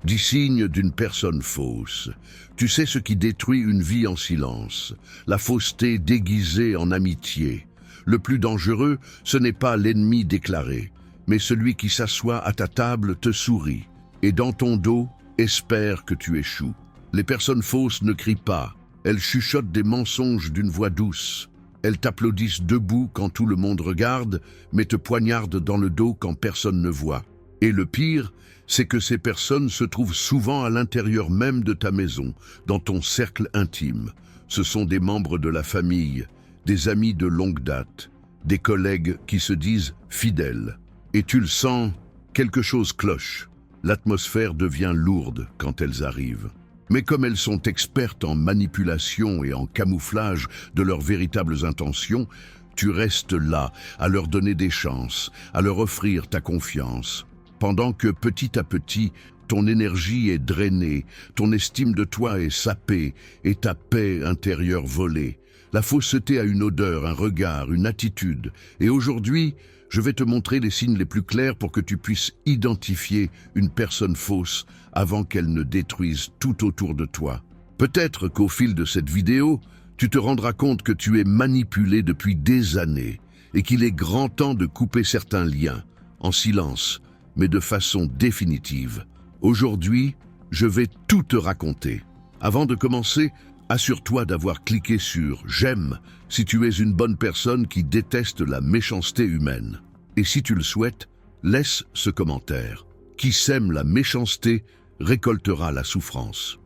10 signes d'une personne fausse. Tu sais ce qui détruit une vie en silence. La fausseté déguisée en amitié. Le plus dangereux, ce n'est pas l'ennemi déclaré, mais celui qui s'assoit à ta table te sourit, et dans ton dos, espère que tu échoues. Les personnes fausses ne crient pas. Elles chuchotent des mensonges d'une voix douce. Elles t'applaudissent debout quand tout le monde regarde, mais te poignardent dans le dos quand personne ne voit. Et le pire, c'est que ces personnes se trouvent souvent à l'intérieur même de ta maison, dans ton cercle intime. Ce sont des membres de la famille, des amis de longue date, des collègues qui se disent fidèles. Et tu le sens, quelque chose cloche. L'atmosphère devient lourde quand elles arrivent. Mais comme elles sont expertes en manipulation et en camouflage de leurs véritables intentions, tu restes là, à leur donner des chances, à leur offrir ta confiance. Pendant que petit à petit, ton énergie est drainée, ton estime de toi est sapée et ta paix intérieure volée. La fausseté a une odeur, un regard, une attitude. Et aujourd'hui, je vais te montrer les signes les plus clairs pour que tu puisses identifier une personne fausse avant qu'elle ne détruise tout autour de toi. Peut-être qu'au fil de cette vidéo, tu te rendras compte que tu es manipulé depuis des années et qu'il est grand temps de couper certains liens, en silence, mais de façon définitive. Aujourd'hui, je vais tout te raconter. Avant de commencer, assure-toi d'avoir cliqué sur « J'aime » si tu es une bonne personne qui déteste la méchanceté humaine. Et si tu le souhaites, laisse ce commentaire. Qui sème la méchanceté récoltera la souffrance.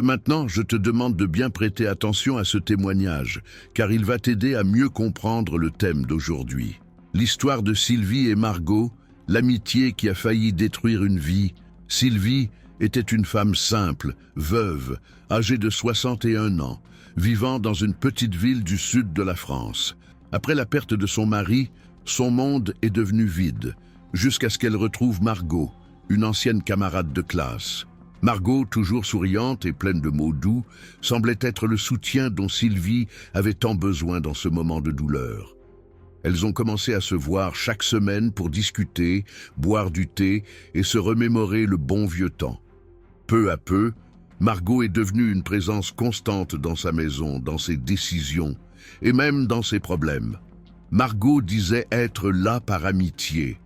Maintenant, je te demande de bien prêter attention à ce témoignage, car il va t'aider à mieux comprendre le thème d'aujourd'hui. L'histoire de Sylvie et Margot, l'amitié qui a failli détruire une vie. Sylvie était une femme simple, veuve, âgée de 61 ans, vivant dans une petite ville du sud de la France. Après la perte de son mari, son monde est devenu vide, jusqu'à ce qu'elle retrouve Margot, une ancienne camarade de classe. Margot, toujours souriante et pleine de mots doux, semblait être le soutien dont Sylvie avait tant besoin dans ce moment de douleur. Elles ont commencé à se voir chaque semaine pour discuter, boire du thé et se remémorer le bon vieux temps. Peu à peu, Margot est devenue une présence constante dans sa maison, dans ses décisions et même dans ses problèmes. Margot disait être là par amitié.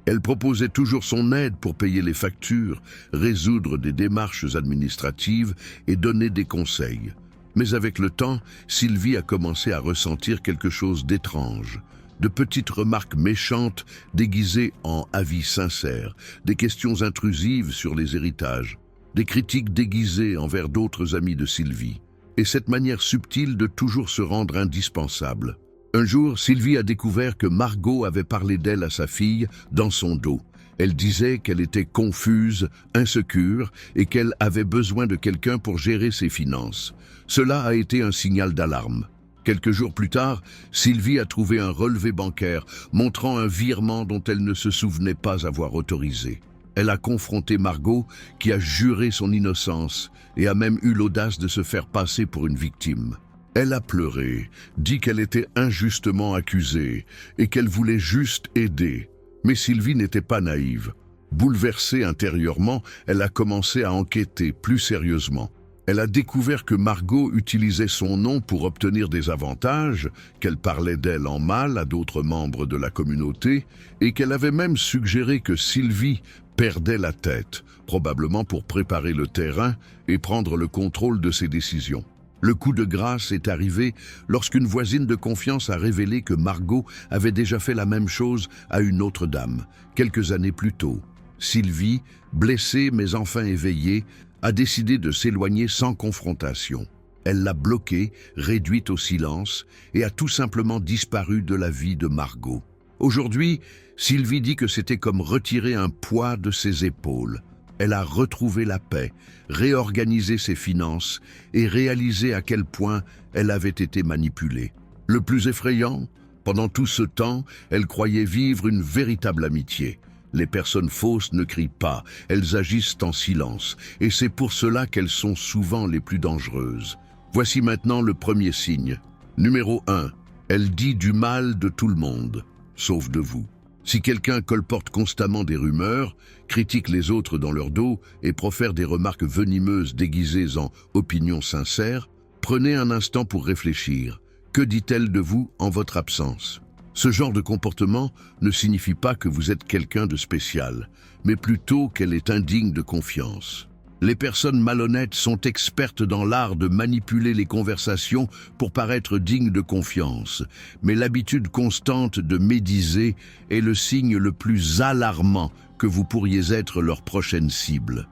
Elle proposait toujours son aide pour payer les factures, résoudre des démarches administratives et donner des conseils. Mais avec le temps, Sylvie a commencé à ressentir quelque chose d'étrange. De petites remarques méchantes déguisées en avis sincères, des questions intrusives sur les héritages, des critiques déguisées envers d'autres amis de Sylvie, et cette manière subtile de toujours se rendre indispensable. Un jour, Sylvie a découvert que Margot avait parlé d'elle à sa fille dans son dos. Elle disait qu'elle était confuse, insécure et qu'elle avait besoin de quelqu'un pour gérer ses finances. Cela a été un signal d'alarme. Quelques jours plus tard, Sylvie a trouvé un relevé bancaire montrant un virement dont elle ne se souvenait pas avoir autorisé. Elle a confronté Margot, qui a juré son innocence et a même eu l'audace de se faire passer pour une victime. Elle a pleuré, dit qu'elle était injustement accusée et qu'elle voulait juste aider. Mais Sylvie n'était pas naïve. Bouleversée intérieurement, elle a commencé à enquêter plus sérieusement. Elle a découvert que Margot utilisait son nom pour obtenir des avantages, qu'elle parlait d'elle en mal à d'autres membres de la communauté et qu'elle avait même suggéré que Sylvie perdait la tête, probablement pour préparer le terrain et prendre le contrôle de ses décisions. Le coup de grâce est arrivé lorsqu'une voisine de confiance a révélé que Margot avait déjà fait la même chose à une autre dame, quelques années plus tôt. Sylvie, blessée mais enfin éveillée, a décidé de s'éloigner sans confrontation. Elle l'a bloquée, réduite au silence, et a tout simplement disparu de la vie de Margot. Aujourd'hui, Sylvie dit que c'était comme retirer un poids de ses épaules. Elle a retrouvé la paix, réorganisé ses finances et réalisé à quel point elle avait été manipulée. Le plus effrayant, pendant tout ce temps, elle croyait vivre une véritable amitié. Les personnes fausses ne crient pas, elles agissent en silence, et c'est pour cela qu'elles sont souvent les plus dangereuses. Voici maintenant le premier signe. Numéro 1. Elle dit du mal de tout le monde, sauf de vous. Si quelqu'un colporte constamment des rumeurs, critique les autres dans leur dos et profère des remarques venimeuses déguisées en opinions sincères, prenez un instant pour réfléchir. Que dit-elle de vous en votre absence? Ce genre de comportement ne signifie pas que vous êtes quelqu'un de spécial, mais plutôt qu'elle est indigne de confiance. Les personnes malhonnêtes sont expertes dans l'art de manipuler les conversations pour paraître dignes de confiance, mais l'habitude constante de médiser est le signe le plus alarmant que vous pourriez être leur prochaine cible.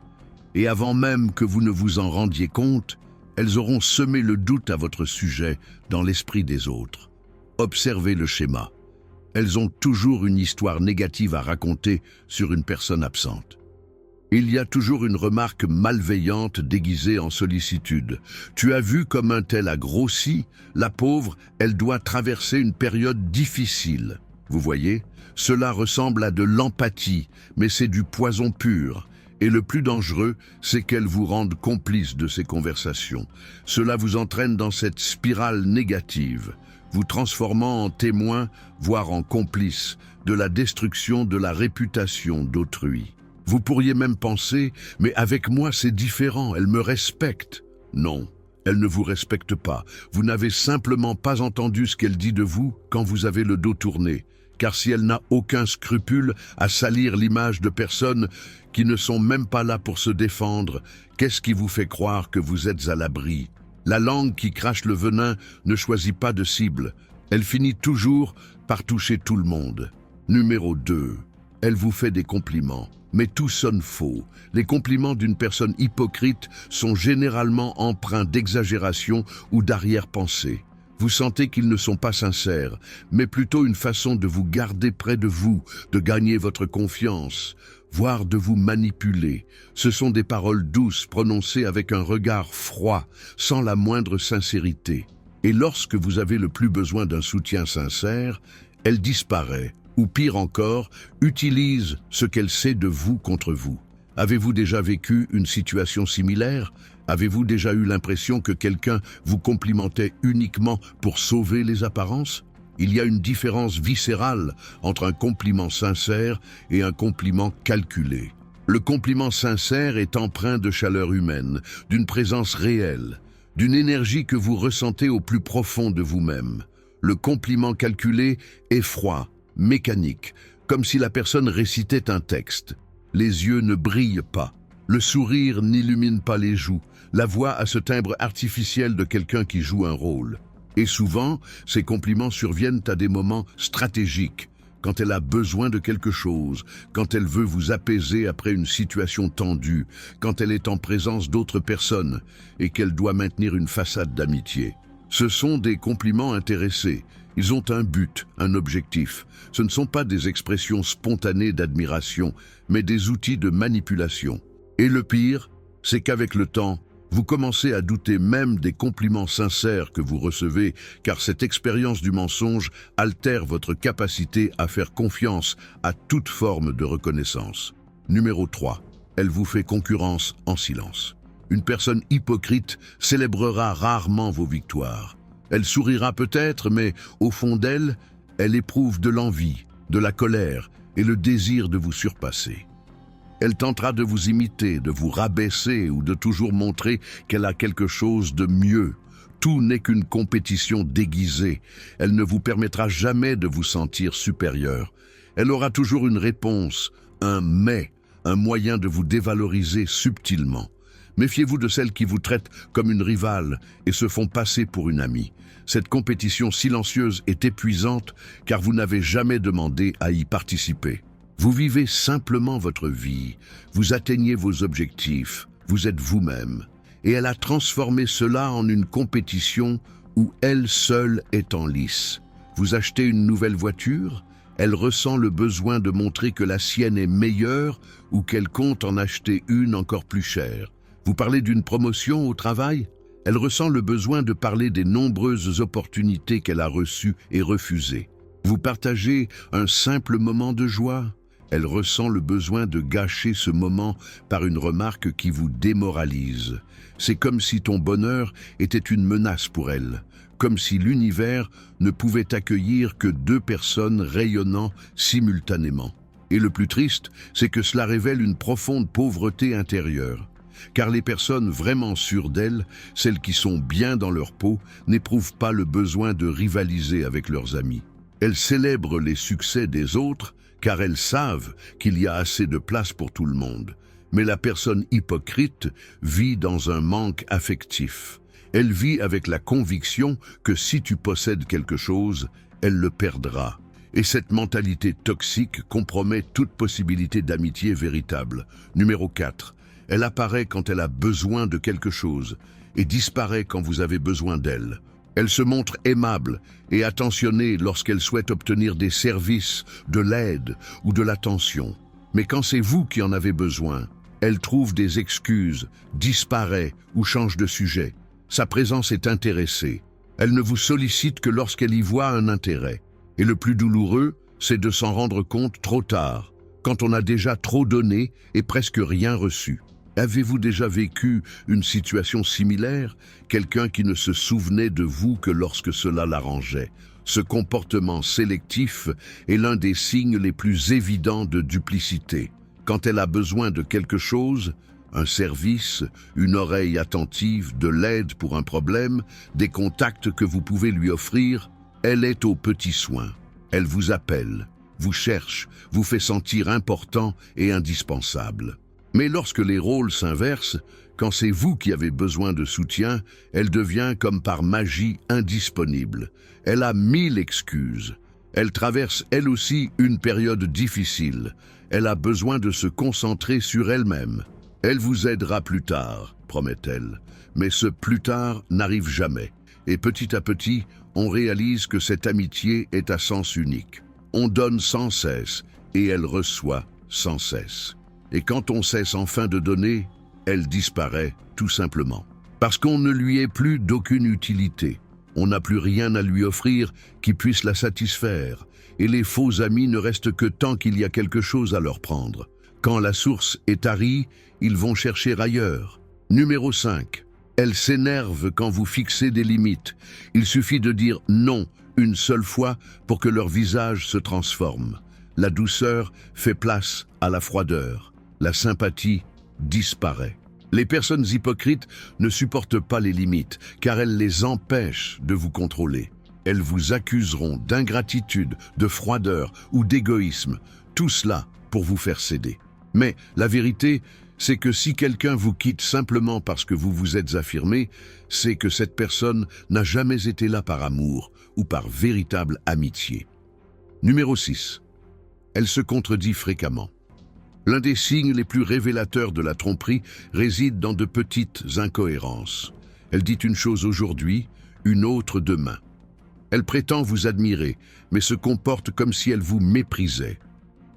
Et avant même que vous ne vous en rendiez compte, elles auront semé le doute à votre sujet dans l'esprit des autres. Observez le schéma. Elles ont toujours une histoire négative à raconter sur une personne absente. Il y a toujours une remarque malveillante déguisée en sollicitude. Tu as vu comme un tel a grossi, la pauvre, elle doit traverser une période difficile. Vous voyez, cela ressemble à de l'empathie, mais c'est du poison pur. Et le plus dangereux, c'est qu'elles vous rendent complice de ces conversations. Cela vous entraîne dans cette spirale négative, vous transformant en témoin, voire en complice, de la destruction de la réputation d'autrui. Vous pourriez même penser, mais avec moi c'est différent, elle me respecte. Non, elle ne vous respecte pas. Vous n'avez simplement pas entendu ce qu'elle dit de vous quand vous avez le dos tourné. Car si elle n'a aucun scrupule à salir l'image de personnes qui ne sont même pas là pour se défendre, qu'est-ce qui vous fait croire que vous êtes à l'abri? La langue qui crache le venin ne choisit pas de cible. Elle finit toujours par toucher tout le monde. Numéro 2. Elle vous fait des compliments. Mais tout sonne faux. Les compliments d'une personne hypocrite sont généralement empreints d'exagération ou d'arrière-pensée. Vous sentez qu'ils ne sont pas sincères, mais plutôt une façon de vous garder près de vous, de gagner votre confiance, voire de vous manipuler. Ce sont des paroles douces prononcées avec un regard froid, sans la moindre sincérité. Et lorsque vous avez le plus besoin d'un soutien sincère, elle disparaît. Ou pire encore, utilise ce qu'elle sait de vous contre vous. Avez-vous déjà vécu une situation similaire? Avez-vous déjà eu l'impression que quelqu'un vous complimentait uniquement pour sauver les apparences? Il y a une différence viscérale entre un compliment sincère et un compliment calculé. Le compliment sincère est empreint de chaleur humaine, d'une présence réelle, d'une énergie que vous ressentez au plus profond de vous-même. Le compliment calculé est froid, mécanique, comme si la personne récitait un texte. Les yeux ne brillent pas, le sourire n'illumine pas les joues, la voix a ce timbre artificiel de quelqu'un qui joue un rôle. Et souvent, ces compliments surviennent à des moments stratégiques, quand elle a besoin de quelque chose, quand elle veut vous apaiser après une situation tendue, quand elle est en présence d'autres personnes et qu'elle doit maintenir une façade d'amitié. Ce sont des compliments intéressés. Ils ont un but, un objectif. Ce ne sont pas des expressions spontanées d'admiration, mais des outils de manipulation. Et le pire, c'est qu'avec le temps, vous commencez à douter même des compliments sincères que vous recevez, car cette expérience du mensonge altère votre capacité à faire confiance à toute forme de reconnaissance. Numéro 3. Elle vous fait concurrence en silence. Une personne hypocrite célébrera rarement vos victoires. Elle sourira peut-être, mais au fond d'elle, elle éprouve de l'envie, de la colère et le désir de vous surpasser. Elle tentera de vous imiter, de vous rabaisser ou de toujours montrer qu'elle a quelque chose de mieux. Tout n'est qu'une compétition déguisée. Elle ne vous permettra jamais de vous sentir supérieur. Elle aura toujours une réponse, un « mais », un moyen de vous dévaloriser subtilement. Méfiez-vous de celles qui vous traitent comme une rivale et se font passer pour une amie. Cette compétition silencieuse est épuisante car vous n'avez jamais demandé à y participer. Vous vivez simplement votre vie, vous atteignez vos objectifs, vous êtes vous-même. Et elle a transformé cela en une compétition où elle seule est en lice. Vous achetez une nouvelle voiture, elle ressent le besoin de montrer que la sienne est meilleure ou qu'elle compte en acheter une encore plus chère. Vous parlez d'une promotion au travail? Elle ressent le besoin de parler des nombreuses opportunités qu'elle a reçues et refusées. Vous partagez un simple moment de joie? Elle ressent le besoin de gâcher ce moment par une remarque qui vous démoralise. C'est comme si ton bonheur était une menace pour elle, comme si l'univers ne pouvait accueillir que deux personnes rayonnant simultanément. Et le plus triste, c'est que cela révèle une profonde pauvreté intérieure. Car les personnes vraiment sûres d'elles, celles qui sont bien dans leur peau, n'éprouvent pas le besoin de rivaliser avec leurs amis. Elles célèbrent les succès des autres, car elles savent qu'il y a assez de place pour tout le monde. Mais la personne hypocrite vit dans un manque affectif. Elle vit avec la conviction que si tu possèdes quelque chose, elle le perdra. Et cette mentalité toxique compromet toute possibilité d'amitié véritable. Numéro 4. Elle apparaît quand elle a besoin de quelque chose et disparaît quand vous avez besoin d'elle. Elle se montre aimable et attentionnée lorsqu'elle souhaite obtenir des services, de l'aide ou de l'attention. Mais quand c'est vous qui en avez besoin, elle trouve des excuses, disparaît ou change de sujet. Sa présence est intéressée. Elle ne vous sollicite que lorsqu'elle y voit un intérêt. Et le plus douloureux, c'est de s'en rendre compte trop tard, quand on a déjà trop donné et presque rien reçu. Avez-vous déjà vécu une situation similaire? Quelqu'un qui ne se souvenait de vous que lorsque cela l'arrangeait. Ce comportement sélectif est l'un des signes les plus évidents de duplicité. Quand elle a besoin de quelque chose, un service, une oreille attentive, de l'aide pour un problème, des contacts que vous pouvez lui offrir, elle est aux petits soins. Elle vous appelle, vous cherche, vous fait sentir important et indispensable. Mais lorsque les rôles s'inversent, quand c'est vous qui avez besoin de soutien, elle devient comme par magie indisponible. Elle a 1000 excuses. Elle traverse elle aussi une période difficile. Elle a besoin de se concentrer sur elle-même. Elle vous aidera plus tard, promet-elle. Mais ce plus tard n'arrive jamais. Et petit à petit, on réalise que cette amitié est à sens unique. On donne sans cesse et elle reçoit sans cesse. Et quand on cesse enfin de donner, elle disparaît tout simplement. Parce qu'on ne lui est plus d'aucune utilité. On n'a plus rien à lui offrir qui puisse la satisfaire. Et les faux amis ne restent que tant qu'il y a quelque chose à leur prendre. Quand la source est tarie, ils vont chercher ailleurs. Numéro 5. Elle s'énerve quand vous fixez des limites. Il suffit de dire non une seule fois pour que leur visage se transforme. La douceur fait place à la froideur. La sympathie disparaît. Les personnes hypocrites ne supportent pas les limites, car elles les empêchent de vous contrôler. Elles vous accuseront d'ingratitude, de froideur ou d'égoïsme, tout cela pour vous faire céder. Mais la vérité, c'est que si quelqu'un vous quitte simplement parce que vous vous êtes affirmé, c'est que cette personne n'a jamais été là par amour ou par véritable amitié. Numéro 6. Elle se contredit fréquemment. L'un des signes les plus révélateurs de la tromperie réside dans de petites incohérences. Elle dit une chose aujourd'hui, une autre demain. Elle prétend vous admirer, mais se comporte comme si elle vous méprisait.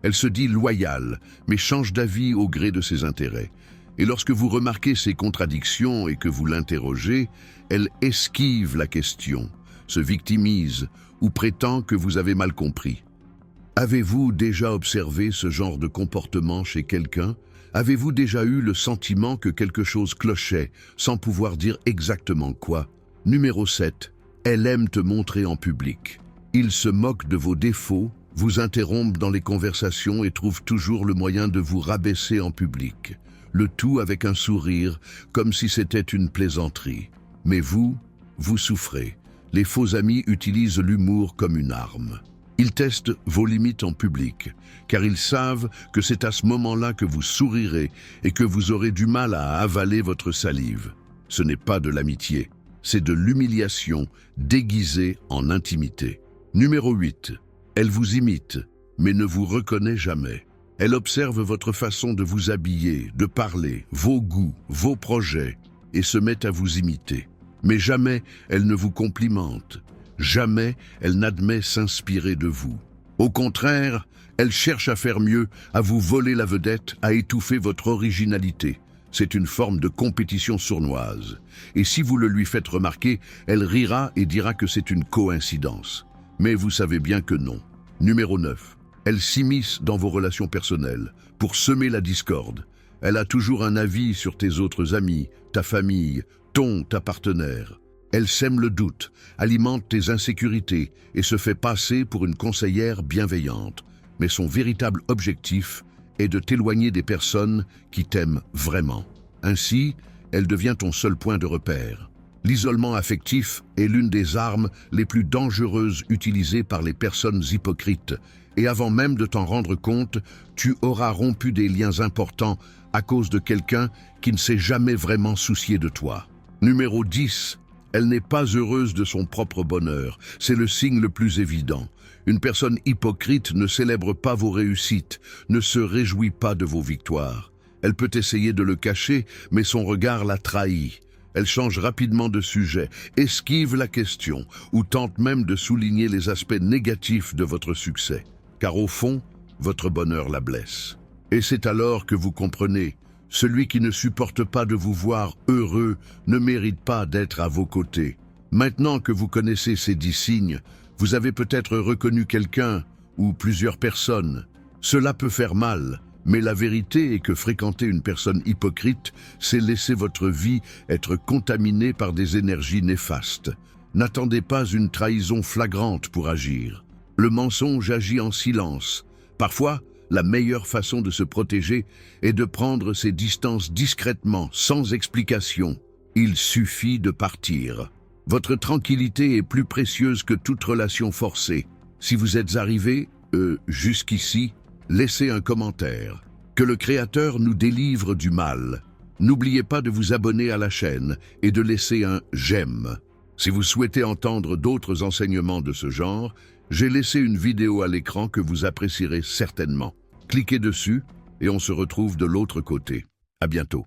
Elle se dit loyale, mais change d'avis au gré de ses intérêts. Et lorsque vous remarquez ces contradictions et que vous l'interrogez, elle esquive la question, se victimise ou prétend que vous avez mal compris. Avez-vous déjà observé ce genre de comportement chez quelqu'un? Avez-vous déjà eu le sentiment que quelque chose clochait, sans pouvoir dire exactement quoi? Numéro 7. Elle aime te montrer en public. Il se moque de vos défauts, vous interrompt dans les conversations et trouve toujours le moyen de vous rabaisser en public. Le tout avec un sourire, comme si c'était une plaisanterie. Mais vous souffrez. Les faux amis utilisent l'humour comme une arme. Ils testent vos limites en public, car ils savent que c'est à ce moment-là que vous sourirez et que vous aurez du mal à avaler votre salive. Ce n'est pas de l'amitié, c'est de l'humiliation déguisée en intimité. Numéro 8. Elle vous imite, mais ne vous reconnaît jamais. Elle observe votre façon de vous habiller, de parler, vos goûts, vos projets, et se met à vous imiter. Mais jamais elle ne vous complimente. Jamais elle n'admet s'inspirer de vous. Au contraire, elle cherche à faire mieux, à vous voler la vedette, à étouffer votre originalité. C'est une forme de compétition sournoise. Et si vous le lui faites remarquer, elle rira et dira que c'est une coïncidence. Mais vous savez bien que non. Numéro 9. Elle s'immisce dans vos relations personnelles pour semer la discorde. Elle a toujours un avis sur tes autres amis, ta famille, ta partenaire. Elle sème le doute, alimente tes insécurités et se fait passer pour une conseillère bienveillante. Mais son véritable objectif est de t'éloigner des personnes qui t'aiment vraiment. Ainsi, elle devient ton seul point de repère. L'isolement affectif est l'une des armes les plus dangereuses utilisées par les personnes hypocrites. Et avant même de t'en rendre compte, tu auras rompu des liens importants à cause de quelqu'un qui ne s'est jamais vraiment soucié de toi. Numéro 10. Elle n'est pas heureuse de son propre bonheur. C'est le signe le plus évident. Une personne hypocrite ne célèbre pas vos réussites, ne se réjouit pas de vos victoires. Elle peut essayer de le cacher, mais son regard la trahit. Elle change rapidement de sujet, esquive la question ou tente même de souligner les aspects négatifs de votre succès. Car au fond, votre bonheur la blesse. Et c'est alors que vous comprenez, celui qui ne supporte pas de vous voir heureux ne mérite pas d'être à vos côtés. Maintenant que vous connaissez ces 10 signes, vous avez peut-être reconnu quelqu'un ou plusieurs personnes. Cela peut faire mal, mais la vérité est que fréquenter une personne hypocrite, c'est laisser votre vie être contaminée par des énergies néfastes. N'attendez pas une trahison flagrante pour agir. Le mensonge agit en silence. Parfois, la meilleure façon de se protéger est de prendre ses distances discrètement, sans explication. Il suffit de partir. Votre tranquillité est plus précieuse que toute relation forcée. Si vous êtes arrivé, jusqu'ici, laissez un commentaire. Que le Créateur nous délivre du mal. N'oubliez pas de vous abonner à la chaîne et de laisser un « j'aime ». Si vous souhaitez entendre d'autres enseignements de ce genre, j'ai laissé une vidéo à l'écran que vous apprécierez certainement. Cliquez dessus et on se retrouve de l'autre côté. À bientôt.